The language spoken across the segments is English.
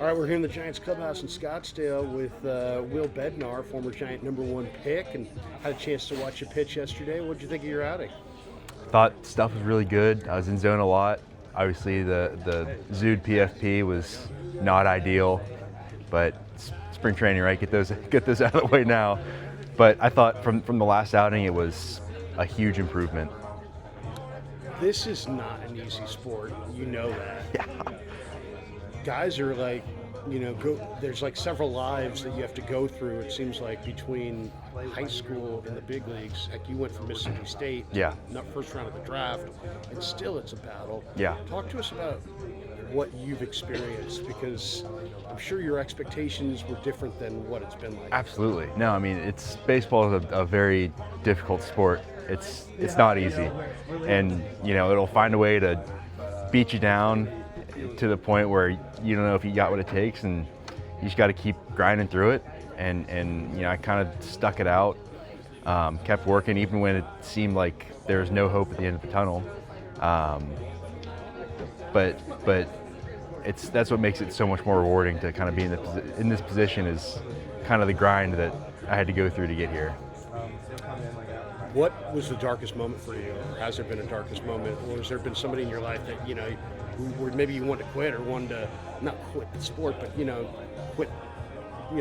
All right, we're here in the Giants clubhouse in Scottsdale with Will Bednar, former Giant #1 pick, and had a chance to watch you pitch yesterday. What did you think of your outing? Thought stuff was really good. I was in zone a lot. Obviously, the Zood PFP was not ideal, but spring training, right? Get those out of the way now. But I thought from the last outing, it was a huge improvement. This is not an easy sport. You know that. Yeah. Guys are like, there's like several lives that you have to go through, it seems like, between high school and the big leagues. Heck, you went from Mississippi State, Yeah. not first round of the draft, and still it's a battle. Yeah. Talk to us about what you've experienced, because I'm sure your expectations were different than what it's been like. Absolutely. No, I mean, baseball is a very difficult sport. It's not easy, and it'll find a way to beat you down to the point where you don't know if you got what it takes, and you just got to keep grinding through it. And I kind of stuck it out, kept working even when it seemed like there was no hope at the end of the tunnel. But that's what makes it so much more rewarding to kind of be in this position, is kind of the grind that I had to go through to get here. What was the darkest moment for you? Or has there been a darkest moment? Or has there been somebody in your life that, where maybe you wanted to quit, or wanted to, not quit the sport, but, quit,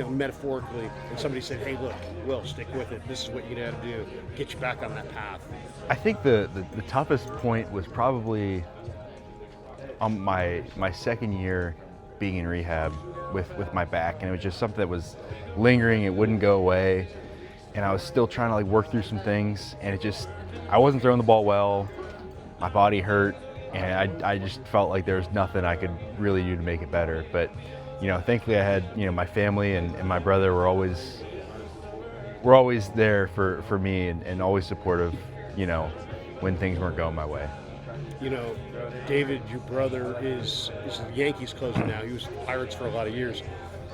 metaphorically, and somebody said, hey, look, Will, stick with it. This is what you got to do. Get you back on that path. I think the toughest point was probably on my second year being in rehab with my back, and it was just something that was lingering. It wouldn't go away, and I was still trying to work through some things, and I wasn't throwing the ball well. My body hurt, and I just felt like there was nothing I could really do to make it better. But thankfully I had my family and my brother were always there for me, and always supportive when things weren't going my way. David, your brother, is the Yankees closer now. He was with the Pirates for a lot of years.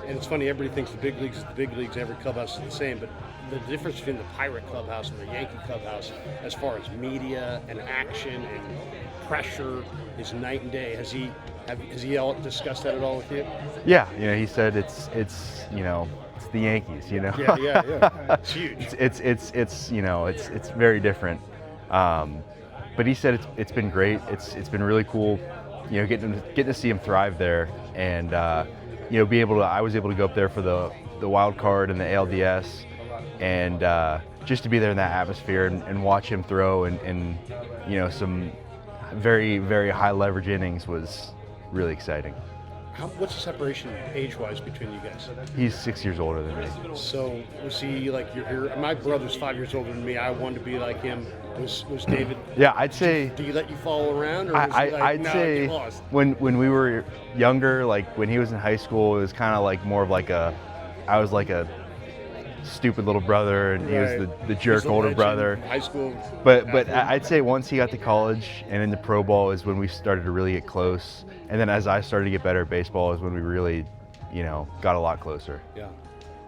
And it's funny, everybody thinks the big leagues is the big leagues, every clubhouse is the same, but the difference between the Pirate clubhouse and the Yankee clubhouse, as far as media and action and pressure, is night and day. Has he all discussed that at all with you? Yeah, he said it's the Yankees, Yeah. It's huge. It's very different. But he said it's been great. It's been really cool, getting to see him thrive there, and I was able to go up there for the wild card and the ALDS, and just to be there in that atmosphere and watch him throw and some very, very high leverage innings was really exciting. What's the separation age-wise between you guys? He's 6 years older than me. So was he like my brother's 5 years older than me. I wanted to be like him. Was David? Yeah, I'd say. Do you let you follow around, or was I'd say get lost? when we were younger, like when he was in high school, it was kind of like more of like I was like a stupid little brother, and he was the jerk older brother. High school. But I'd say once he got to college and into pro ball is when we started to really get close. And then as I started to get better at baseball is when we really, got a lot closer. Yeah.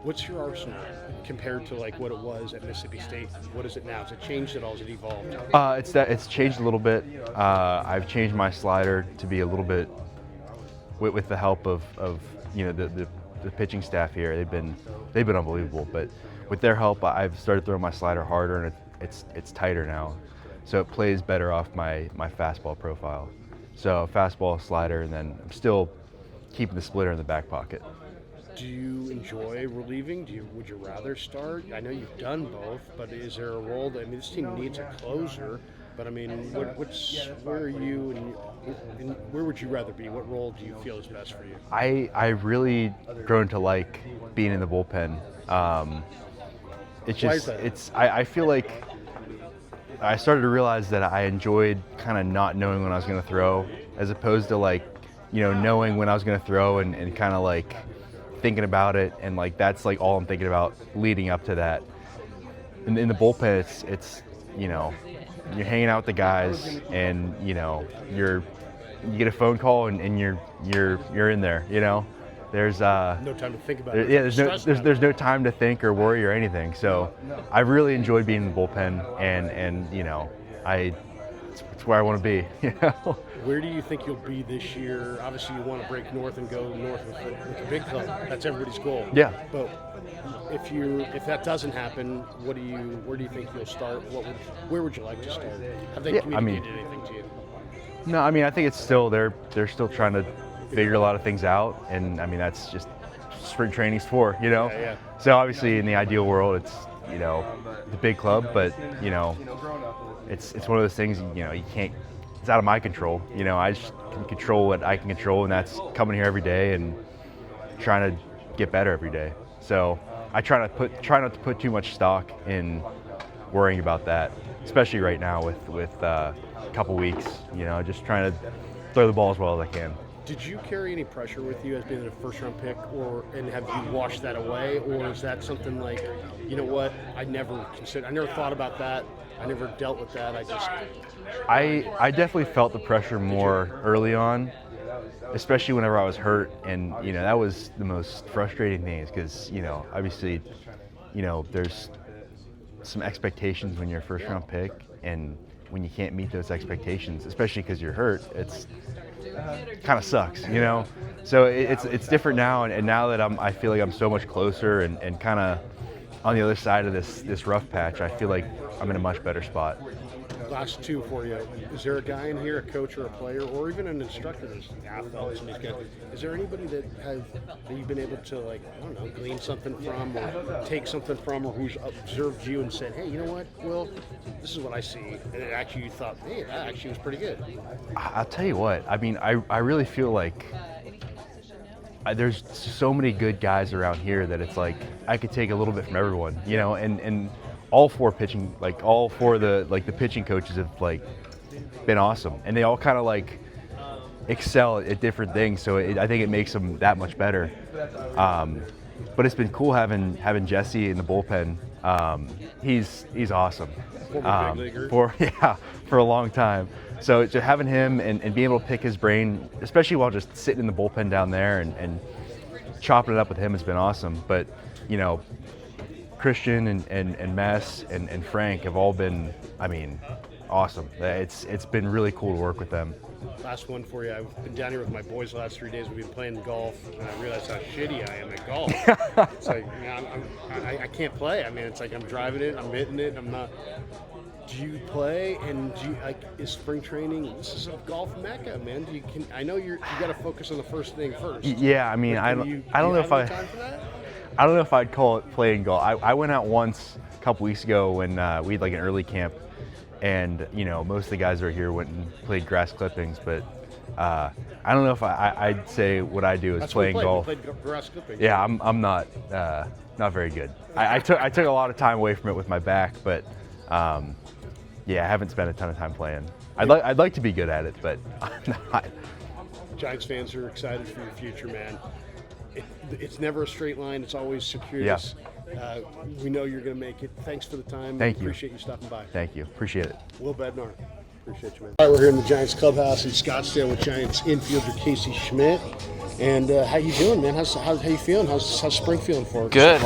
What's your arsenal compared to like what it was at Mississippi State? What is it now? Has it changed at all? Has it evolved? It's changed a little bit. I've changed my slider to be a little bit with the help of the pitching staff here. They've been unbelievable. But with their help, I've started throwing my slider harder, and it's tighter now, so it plays better off my fastball profile. So fastball, slider, and then I'm still keeping the splitter in the back pocket. Do you enjoy relieving? Would you rather start? I know you've done both, but is there a role that, this team needs a closer, but where are you and where would you rather be? What role do you feel is best for you? I've really grown to like being in the bullpen. I feel like I started to realize that I enjoyed kind of not knowing when I was going to throw, as opposed to knowing when I was going to throw and kind of like thinking about it, and that's all I'm thinking about leading up to that. In the bullpen, it's you're hanging out with the guys, and you get a phone call and you're in there. There's no time to think about it. Yeah, there's no time to think or worry or anything. So I've really enjoyed being in the bullpen, and I it's where I want to be. You know. Where do you think you'll be this year? Obviously, you want to break north and go north with the big club. That's everybody's goal. Yeah. But if that doesn't happen, where do you think you'll start? Where would you like to start? Have they communicated anything to you? No, I mean, I think it's still they're still trying to figure a lot of things out, and I mean that's just spring training's for, you know. Yeah. So obviously, in the ideal world, it's the big club, but it's one of those things you can't. It's out of my control. I just can control what I can control, and that's coming here every day and trying to get better every day. So I try not to put too much stock in worrying about that, especially right now with a couple weeks. Just trying to throw the ball as well as I can. Did you carry any pressure with you as being a first-round pick, and have you washed that away, or is that something like, you know what, I never thought about that, I never dealt with that, I definitely felt the pressure more early on, especially whenever I was hurt, and that was the most frustrating thing, is because obviously there's some expectations when you're a first-round pick, and when you can't meet those expectations, especially because you're hurt, it's kind of sucks, So it's different now, and now that I feel like I'm so much closer and kind of on the other side of this rough patch, I feel like I'm in a much better spot. Last two for you. Is there a guy in here, a coach or a player, or even an instructor that's athletes and these guys? Is there anybody that you've been able to glean something from, or take something from, or who's observed you and said, hey, you know what, Will, this is what I see, and it actually you thought, hey, that actually was pretty good? I'll tell you what. I mean, I really feel like there's so many good guys around here that it's like I could take a little bit from everyone, and all four of the pitching coaches have been awesome, and they all kind of excel at different things. So I think it makes them that much better. But it's been cool having Jesse in the bullpen. He's awesome. Former big leaguer. For a long time. So just having him and being able to pick his brain, especially while just sitting in the bullpen down there and chopping it up with him, has been awesome. But Christian and Mess and Frank have all been, awesome. It's been really cool to work with them. Last one for you. I've been down here with my boys the last 3 days. We've been playing golf, and I realized how shitty I am at golf. It's like, I can't play. It's like I'm driving it, I'm hitting it, I'm not. Do you play, and is spring training? This is a golf mecca, man. I know you got to focus on the first thing first. Yeah, I don't know if I'd call it playing golf. I went out once a couple weeks ago when we had an early camp, and most of the guys that are here went and played grass clippings, but I don't know if I'd say what I do is playing golf. We played grass clippings. Yeah, I'm not very good. I took a lot of time away from it with my back, but yeah, I haven't spent a ton of time playing. I'd like to be good at it, but I'm not. Giants fans are excited for your future, man. It's never a straight line. It's always circuitous. Yeah. We know you're going to make it. Thanks for the time. Thank you. Appreciate you stopping by. Thank you. Appreciate it. Will Bednar. Appreciate you, man. All right, we're here in the Giants clubhouse in Scottsdale with Giants infielder Casey Schmitt. And how you doing, man? How you feeling? How's spring feeling for you? Good.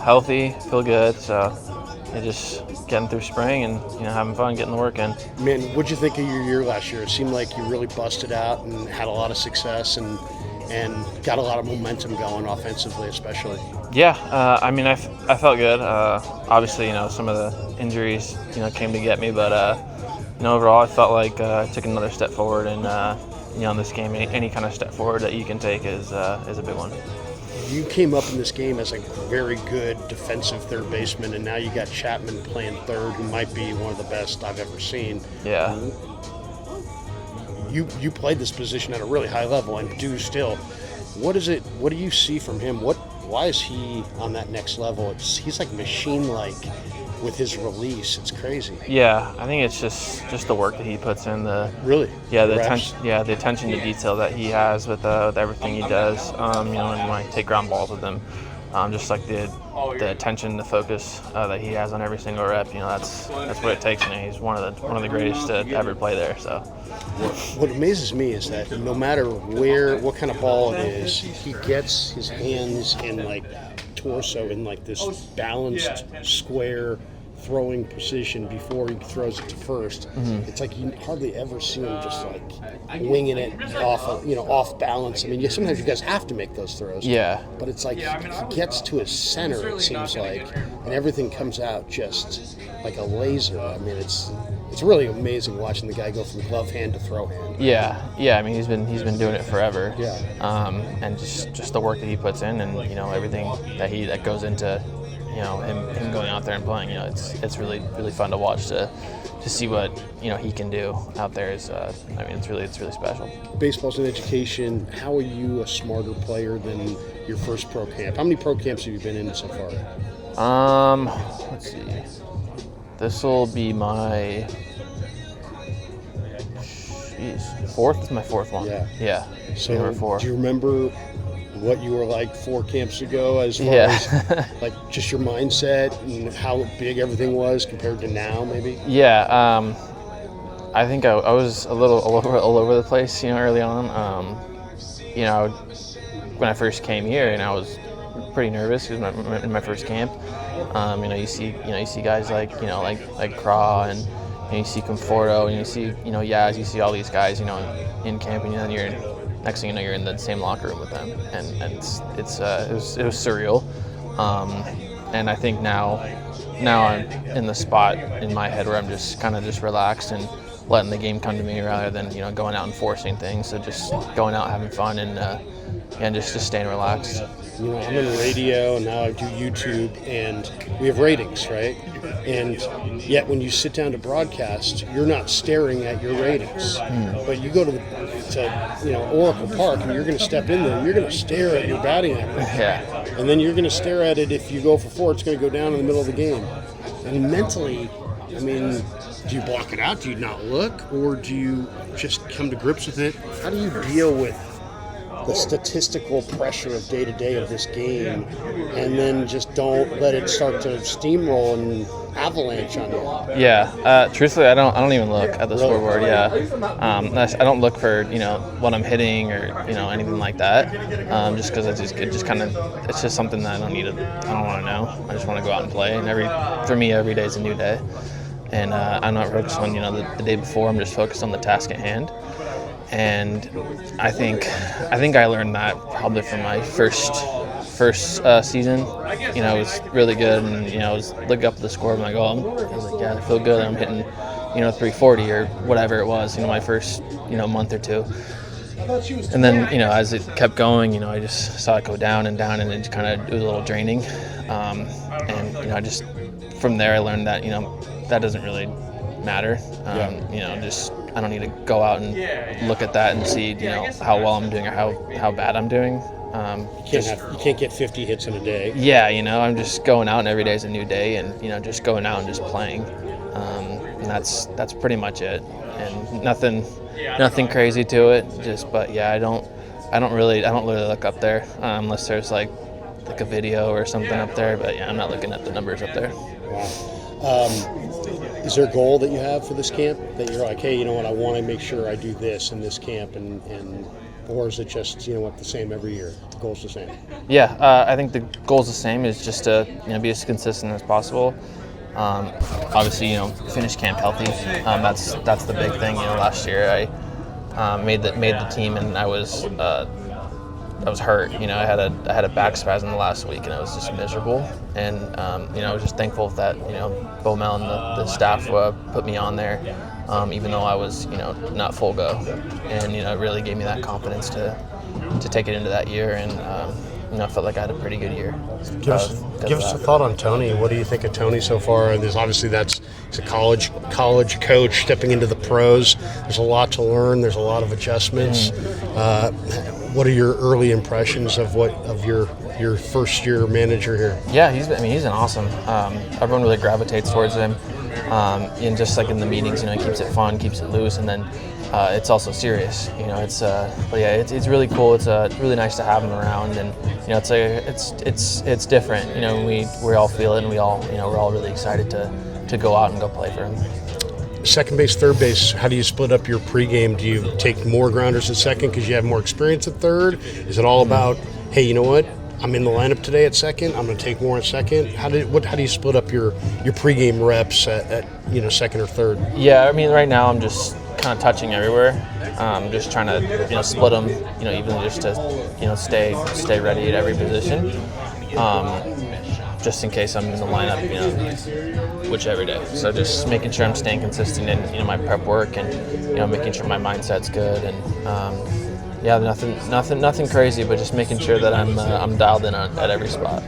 Healthy. Feel good. So just getting through spring and having fun, getting the work in. Man, what'd you think of your year last year? It seemed like you really busted out and had a lot of success and got a lot of momentum going offensively, especially. Yeah, I felt good. Obviously, some of the injuries, came to get me, but overall, I felt like I took another step forward, and in this game, any kind of step forward that you can take is a big one. You came up in this game as a very good defensive third baseman, and now you got Chapman playing third, who might be one of the best I've ever seen. Yeah. You played this position at a really high level and do still. What do you see from him? Why is he on that next level? He's like machine-like with his release. It's crazy. Yeah, I think it's just the work that he puts in. Really? Yeah, the attention to detail that he has with everything he does. And when I take ground balls with him, just like the attention, the focus that he has on every single rep. That's what it takes. He's one of the greatest to ever play there. So. What amazes me is that no matter what kind of ball it is, he gets his hands and torso in this balanced, square throwing precision before he throws it to first. It's like you hardly ever see him just like winging it off balance. I mean, sometimes you guys have to make those throws. Yeah. But it's like he gets to his center, it seems like, and everything comes out just like a laser. I mean, it's really amazing watching the guy go from glove hand to throw hand. Yeah. I mean, he's been doing it forever. Yeah. And just the work that he puts in, and everything that goes into him going out there and playing. It's really fun to watch to see what he can do out there. It's really special. Baseball's an education. How are you a smarter player than your first pro camp? How many pro camps have you been in so far? Let's see. This will be my fourth. It's my fourth one. Yeah. So number 4. Do you remember what you were like 4 camps ago, as far as like just your mindset and how big everything was compared to now, maybe? Yeah. I think I was a little all over the place, early on. When I first came here, and I was pretty nervous because in my first camp. You see guys like Craw, and you see Conforto, and you see Yaz, you see all these guys in camp, and then next thing you know, you're in the same locker room with them, and it was surreal. And I think now I'm in the spot in my head where I'm just kind of relaxed and letting the game come to me rather than going out and forcing things. So just going out, having fun, and just staying relaxed. I'm in radio, and now I do YouTube, and we have ratings, right? And yet when you sit down to broadcast, you're not staring at your ratings. But you go to Oracle Park, and you're going to step in there, and you're going to stare at your batting average. Yeah. And then you're going to stare at it. If you go for 4, it's going to go down in the middle of the game. And mentally, I mean, do you block it out? Do you not look? Or do you just come to grips with it? How do you deal with the statistical pressure of day-to-day of this game, and then just don't let it start to steamroll and avalanche on you? Yeah, truthfully, I don't even look at the scoreboard. Yeah, I don't look for what I'm hitting or anything like that. Just because it's just something that I don't want to know. I just want to go out and play. And for me, every day is a new day, and I'm not focused on the day before. I'm just focused on the task at hand. And I think I learned that probably from my first season. I was really good, and I was looking up at the score. I'm like, I was like, yeah, I feel good. I'm hitting 340 or whatever it was. My first month or two. And then as it kept going, I just saw it go down, and it just kind of was a little draining. And I just from there I learned that that doesn't really matter. I don't need to go out and look at that and see, how well I'm doing or how bad I'm doing. You can't get 50 hits in a day. Yeah, I'm just going out, and every day is a new day, and just going out and just playing. And that's pretty much it. And nothing crazy to it. I don't really look up there unless there's like a video or something up there. But yeah, I'm not looking at the numbers up there. Wow. Is there a goal that you have for this camp that you're like, hey, you know what, I want to make sure I do this in this camp, and or is it just the same every year? The goal's the same. Yeah, I think the goal's the same. Is just to be as consistent as possible. Obviously, finish camp healthy. That's the big thing. Last year I made the team, and I was hurt. I had a back spasm the last week, and I was just miserable. And I was just thankful that Bo Mel and the staff put me on there, even though I was not full go, and it really gave me that confidence to take it into that year. And I felt like I had a pretty good year. Give us a thought on Tony. What do you think of Tony so far? And he's a college coach stepping into the pros. There's a lot to learn. There's a lot of adjustments. What are your early impressions of your first year manager here? Yeah, he's an awesome. Everyone really gravitates towards him. And just like in the meetings, he keeps it fun, keeps it loose, and then it's also serious. It's really cool. It's really nice to have him around, and it's different. We all feel it, and we're all really excited to go out and go play for him. Second base, third base, how do you split up your pregame? Do you take more grounders at second because you have more experience at third? Is it all about, hey, you know what, I'm in the lineup today at second. I'm going to take more at second. How do you split up your pregame reps at second or third? Yeah, I mean, right now I'm just kind of touching everywhere. Just trying to split them, even just to stay ready at every position. Just in case I'm in the lineup, whichever day. So just making sure I'm staying consistent in my prep work and making sure my mindset's good and nothing crazy, but just making sure that I'm dialed in at every spot.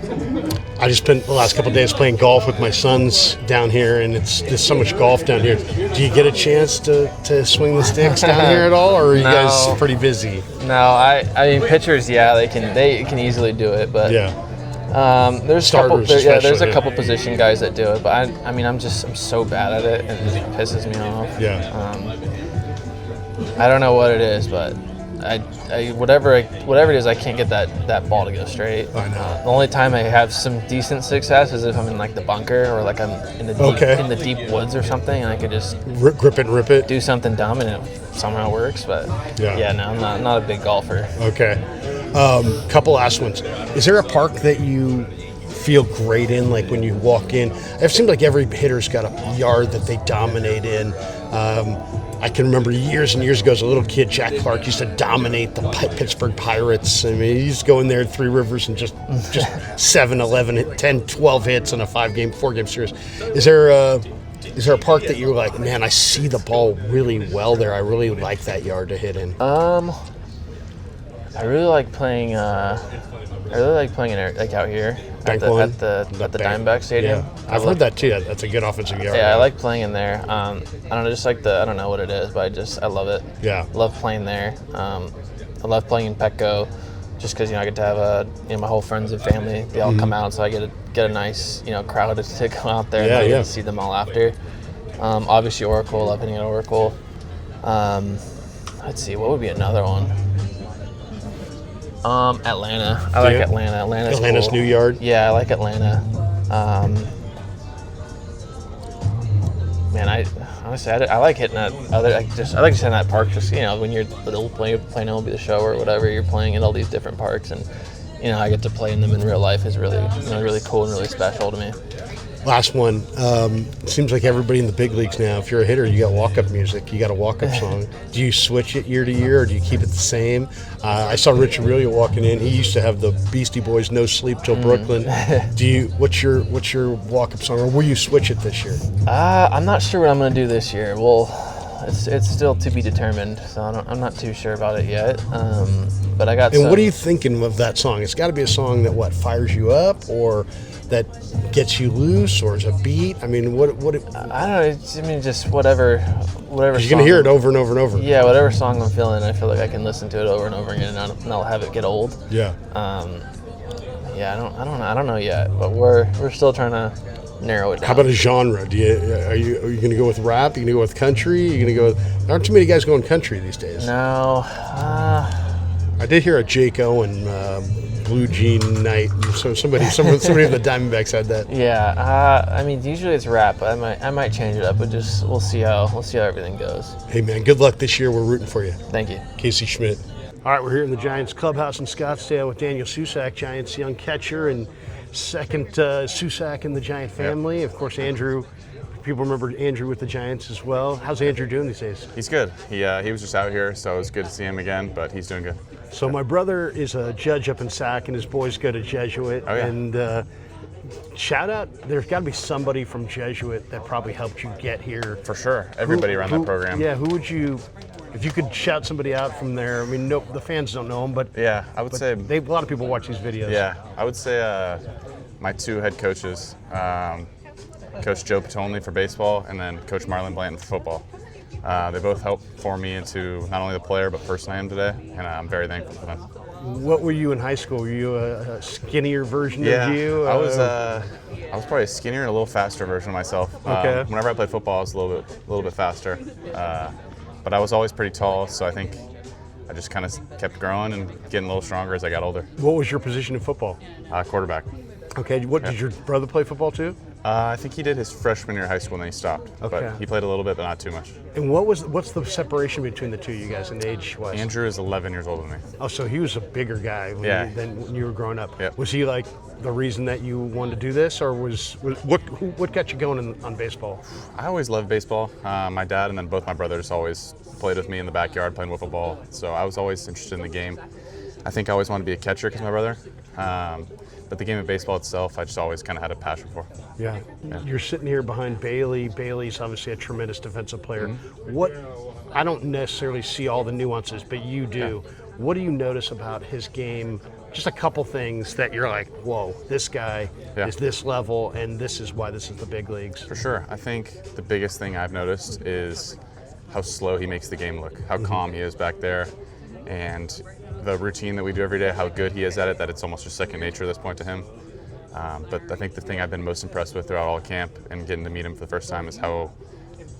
I just spent the last couple of days playing golf with my sons down here, and there's so much golf down here. Do you get a chance to swing the sticks down here at all, or are you guys pretty busy? No, I mean pitchers, they can easily do it, but there's a couple position guys that do it, but I'm so bad at it, and it pisses me off. I don't know what it is, but whatever it is, I can't get that ball to go straight. I know. The only time I have some decent success is if I'm in like the bunker or like I'm in the deep woods or something, and I could just grip it and rip it, do something dumb, and it somehow works. But no, I'm not a big golfer. Okay. Couple last ones. Is there a park that you feel great in, like when you walk in? It seems like every hitter's got a yard that they dominate in. I can remember years and years ago as a little kid, Jack Clark used to dominate the Pittsburgh Pirates. I mean, he used to go in there at Three Rivers and just 7, 11, 10, 12 hits in a 4-game series. Is there a park that you're like, man, I see the ball really well there. I really like that yard to hit in? I really like playing. Like out here at the Diamondback Stadium. Yeah. I've heard that too. That's a good offensive yard. Yeah, I like playing in there. I don't know, I don't know what it is, but I love it. Yeah, I love playing there. I love playing in Petco, just because I get to have my whole friends and family. They all come out, so I get a nice crowd to come out there. And I get to see them all after. Obviously Oracle, love hitting at Oracle. Let's see, what would be another one? Atlanta. I like Atlanta. Atlanta's cool. new yard. Yeah, I like Atlanta. Man, I like hitting that I like just hitting that park. Just when you're little playing MLB The Show or whatever, you're playing at all these different parks, and I get to play in them in real life is really really cool and really special to me. Last one. It seems like everybody in the big leagues now, if you're a hitter, you got walk-up music. You got a walk-up song. Do you switch it year to year, or do you keep it the same? I saw Rich Aurelio walking in. He used to have the Beastie Boys "No Sleep Till Brooklyn." What's your walk-up song, or will you switch it this year? I'm not sure what I'm going to do this year. Well, it's still to be determined, so I'm not too sure about it yet. But I got. And what are you thinking of that song? It's got to be a song that fires you up, or that gets you loose, or is a beat? I mean, what? I don't know. Just whatever. You're gonna hear it over and over and over. Yeah, whatever song I'm feeling, I feel like I can listen to it over and over again, and I'll have it get old. Yeah. Yeah, I don't know yet, but we're still trying to narrow it down. How about a genre? Are you going to go with rap? Are you going to go with country? Are you going to go with, there aren't too many guys going country these days. No. I did hear a Jake Owen Blue Jean Night. So somebody of the Diamondbacks had that. Yeah. Usually it's rap, but I might change it up. But we'll see how everything goes. Hey man, good luck this year. We're rooting for you. Thank you. Casey Schmitt. All right, we're here in the Giants clubhouse in Scottsdale with Daniel Susac, Giants young catcher and second Susac in the Giant family. Of course, Andrew. People remember Andrew with the Giants as well. How's Andrew doing these days? He's good. He was just out here, so it was good to see him again, but he's doing good. So my brother is a judge up in Sac, and his boys go to Jesuit. Oh, yeah. And shout out, there's got to be somebody from Jesuit that probably helped you get here. For sure. Everybody around that program. Yeah, who would you, if you could shout somebody out from there? I mean, no, the fans don't know him, but yeah, I would say a lot of people watch these videos. Yeah, I would say my two head coaches, Coach Joe Patolny for baseball, and then Coach Marlon Blanton for football. They both helped form me into not only the player but person I am today, and I'm very thankful for them. What were you in high school? Were you a skinnier version of you? I was probably a skinnier and a little faster version of myself. Okay. Whenever I played football, I was a little bit faster, but I was always pretty tall. So I think I just kind of kept growing and getting a little stronger as I got older. What was your position in football? Quarterback. Okay. Did your brother play football too? I think he did his freshman year of high school and then he stopped. Okay. But he played a little bit, but not too much. And what's the separation between the two of you guys in age-wise? Andrew is 11 years older than me. Oh, so he was a bigger guy than when you were growing up. Yep. Was he like the reason that you wanted to do this, or what got you going on baseball? I always loved baseball. My dad and then both my brothers always played with me in the backyard playing wiffle ball. So I was always interested in the game. I think I always wanted to be a catcher because my brother. But the game of baseball itself, I just always kind of had a passion for. Yeah. You're sitting here behind Bailey. Bailey's obviously a tremendous defensive player. Mm-hmm. I don't necessarily see all the nuances, but you do. Yeah. What do you notice about his game? Just a couple things that you're like, whoa, this guy is this level, and this is why this is the big leagues. For sure. I think the biggest thing I've noticed is how slow he makes the game look, how calm he is back there, and the routine that we do every day, how good he is at it, that it's almost just second nature at this point to him. But I think the thing I've been most impressed with throughout all camp and getting to meet him for the first time is how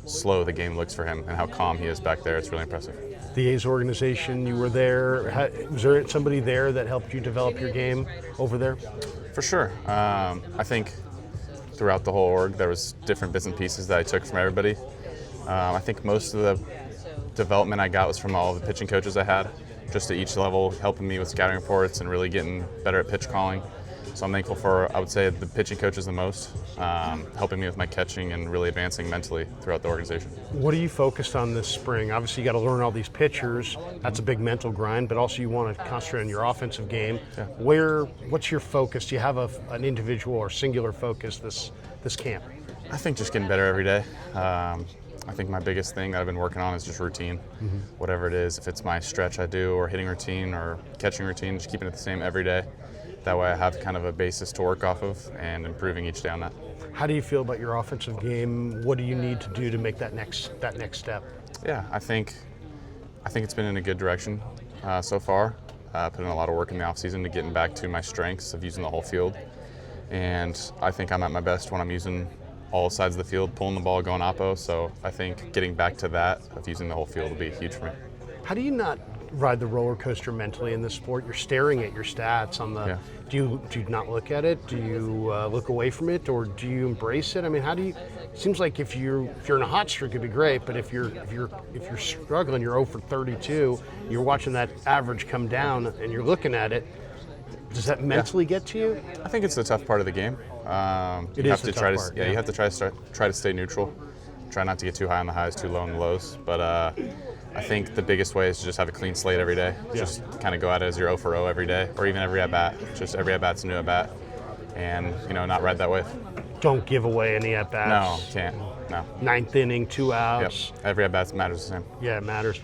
slow the game looks for him and how calm he is back there. It's really impressive. The A's organization, you were there. Was there somebody there that helped you develop your game over there? For sure. I think throughout the whole org, there was different bits and pieces that I took from everybody. I think most of the development I got was from all the pitching coaches I had, just at each level, helping me with scouting reports and really getting better at pitch calling. So I'm thankful for, I would say, the pitching coaches the most, helping me with my catching and really advancing mentally throughout the organization. What are you focused on this spring? Obviously, you got to learn all these pitchers. That's a big mental grind, but also you want to concentrate on your offensive game. Yeah. What's your focus? Do you have an individual or singular focus this camp? I think just getting better every day. I think my biggest thing that I've been working on is just routine. Whatever it is, if it's my stretch I do or hitting routine or catching routine, just keeping it the same every day. That way I have kind of a basis to work off of and improving each day on that. How do you feel about your offensive game? What do you need to do to make that next step? Yeah, I think it's been in a good direction so far. Put in a lot of work in the offseason to getting back to my strengths of using the whole field. And I think I'm at my best when I'm using all sides of the field, pulling the ball, going oppo. So I think getting back to that of using the whole field will be huge for me. How do you not ride the roller coaster mentally in this sport? You're staring at your stats on the. Yeah. Do you not look at it? Do you look away from it, or do you embrace it? I mean, how do you? It seems like if you're in a hot streak, it'd be great. But if you're struggling, you're 0 for 32. You're watching that average come down, and you're looking at it. Does that mentally get to you? I think it's the tough part of the game. It you is have the to try tough to part, you have to try to stay neutral. Try not to get too high on the highs, too low on the lows. But I think the biggest way is to just have a clean slate every day. Just kind of go at it as you're 0 for 0 every day, or even every at bat. Just every at bat's a new at bat, and not ride that wave. Don't give away any at bats. No, can't. No. Ninth inning, 2 outs. Yep. Every at bat matters the same. Yeah, it matters.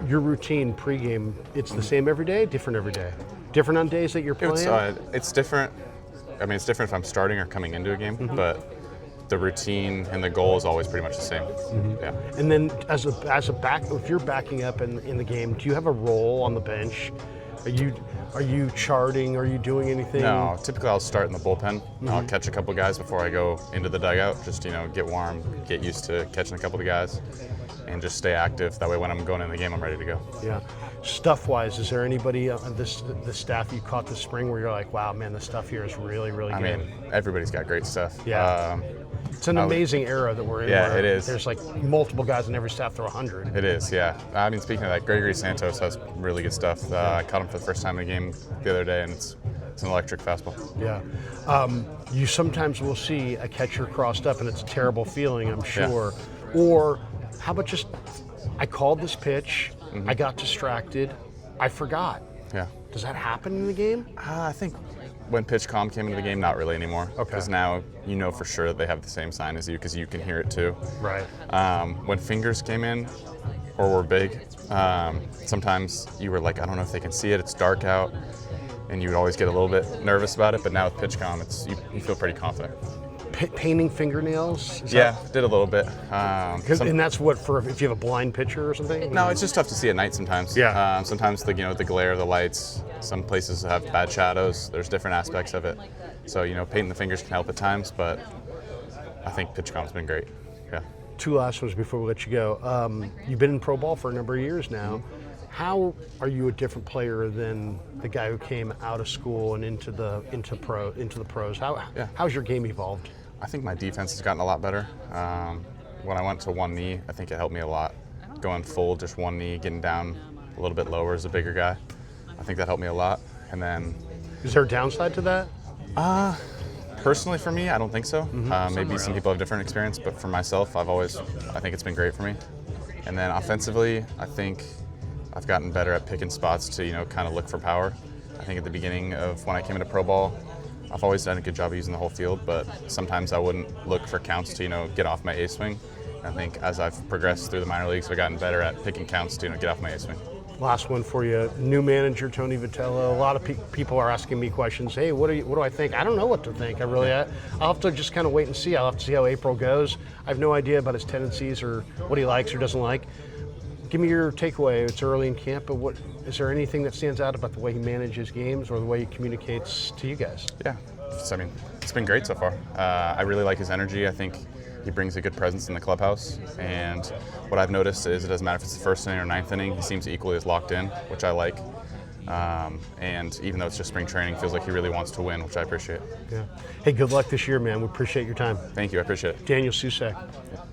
Your routine pregame, it's the same every day, different every day? Different on days that you're playing? It's different. I mean, it's different if I'm starting or coming into a game, but the routine and the goal is always pretty much the same. Yeah. And then as a back, if you're backing up in the game, do you have a role on the bench? Are you charting? Are you doing anything? No, typically I'll start in the bullpen. I'll catch a couple guys before I go into the dugout. Just get warm, get used to catching a couple of guys, and just stay active. That way, when I'm going in the game, I'm ready to go. Yeah. Stuff-wise, is there anybody on the staff you caught this spring where you're like, wow, man, the stuff here is really, really good? I mean, everybody's got great stuff. Yeah. It's an amazing era that we're in. Yeah, where it is. There's like multiple guys in every staff through 100. It is, yeah. I mean, speaking of that, Gregory Santos has really good stuff. I caught him for the first time in a game the other day, and it's an electric fastball. Yeah. You sometimes will see a catcher crossed up, and it's a terrible feeling, I'm sure. Yeah. Or how about just, I called this pitch, I got distracted, I forgot. Yeah. Does that happen in the game? I think when pitch calm came into the game, not really anymore. Okay. Because now you know for sure that they have the same sign as you because you can hear it too. Right. When fingers came in or were big, sometimes you were like, I don't know if they can see it, it's dark out, and you would always get a little bit nervous about it, but now with pitch calm, you feel pretty confident. Painting fingernails? Did a little bit. And that's what for if you have a blind pitcher or something? No, it's just tough to see at night sometimes. Yeah. Sometimes the glare of the lights. Some places have bad shadows. There's different aspects of it. So painting the fingers can help at times, but I think pitch calm's been great. Yeah. 2 last ones before we let you go. You've been in pro ball for a number of years now. How are you a different player than the guy who came out of school and into the pros? How's your game evolved? I think my defense has gotten a lot better. When I went to one knee, I think it helped me a lot. Going full, just one knee, getting down a little bit lower as a bigger guy. I think that helped me a lot. And then, Is there a downside to that? personally for me, I don't think so. Maybe some people have different experience, but for myself, I think it's been great for me. And then offensively, I think I've gotten better at picking spots to, kind of look for power. I think at the beginning of when I came into pro ball, I've always done a good job of using the whole field, but sometimes I wouldn't look for counts to, get off my A-swing. I think as I've progressed through the minor leagues, I've gotten better at picking counts to, get off my A-swing. Last one for you. New manager, Tony Vitello. A lot of people are asking me questions. Hey, what do I think? I don't know what to think. I'll have to just kind of wait and see. I'll have to see how April goes. I have no idea about his tendencies or what he likes or doesn't like. Give me your takeaway. It's early in camp, but is there anything that stands out about the way he manages games or the way he communicates to you guys? Yeah, it's been great so far. I really like his energy. I think he brings a good presence in the clubhouse, and what I've noticed is it doesn't matter if it's the first inning or ninth inning, he seems equally as locked in, which I like. And even though it's just spring training, feels like he really wants to win, which I appreciate. Yeah. Hey, good luck this year, man. We appreciate your time. Thank you, I appreciate it. Daniel Susac. Yeah.